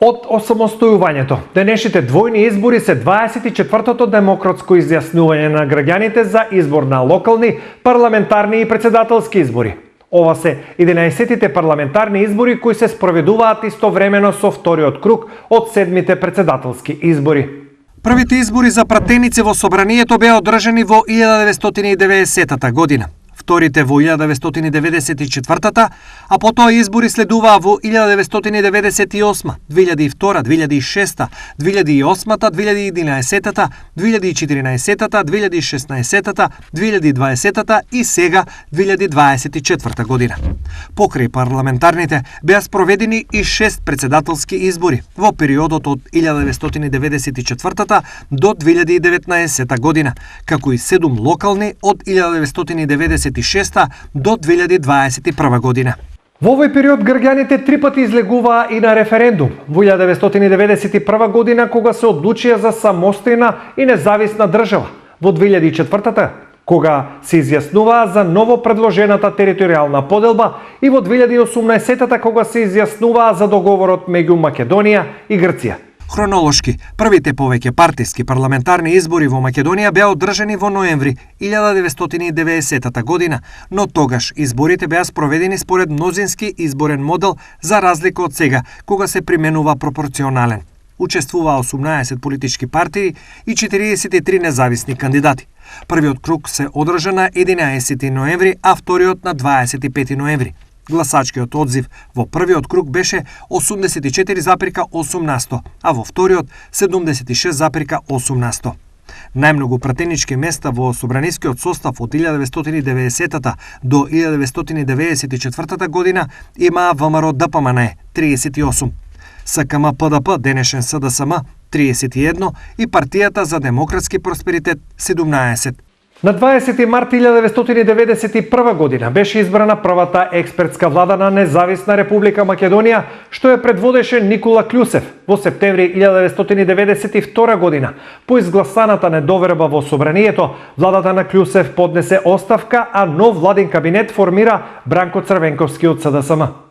Од осамостојувањето, денешните двојни избори се 24-тото демократско изјаснување на граѓаните за избор на локални, парламентарни и председателски избори. Ова се 11-тите парламентарни избори кои се спроведуваат истовремено со вториот круг од 7-мите председателски избори. Првите избори за пратеници во собранието беа одржани во 1990 година. Вторите во 1994-та, а потоа избори следуваа во 1998, 2002, 2006, 2008, 2011, 2014, 2016, 2020 и сега 2024 година. Покрај парламентарните беа спроведени и 6 председателски избори во периодот од 1994 до 2019 година, како и 7 локални од 1996 до 2021 година. Во овој период граѓаните 3 пати излегуваа и на референдум. Во 1991 година кога се одлучија за самостојна и независна држава. Во 2004 кога се изјаснуваа за ново предложената територијална поделба и во 2018 кога се изјаснуваа за договорот меѓу Македонија и Грција. Хронолошки, првите повеќе партиски парламентарни избори во Македонија беа одржани во ноември 1990 година, но тогаш изборите беа спроведени според мнозински изборен модел за разлика од сега, кога се применува пропорционален. Учествуваа 18 политички партии и 43 независни кандидати. Првиот круг се одржа на 11 ноември, а вториот на 25 ноември. Гласачкиот одзив во првиот круг беше 84,8%, а во вториот 76,8%. Најмногу пратенички места во собранискиот состав од 1990 до 1994 година имаа ВМРО ДПМН 38, СКМ ПДП денешен СДСМ 31 и Партијата за демократски просперитет 17. На 20 март 1991 година беше избрана првата експертска влада на Независна Република Македонија, што ја предводеше Никола Клюсев. Во септември 1992 година, по изгласаната недоверба во собранието, владата на Клюсев поднесе оставка, а нов владин кабинет формира Бранко Црвенковски од СДСМ.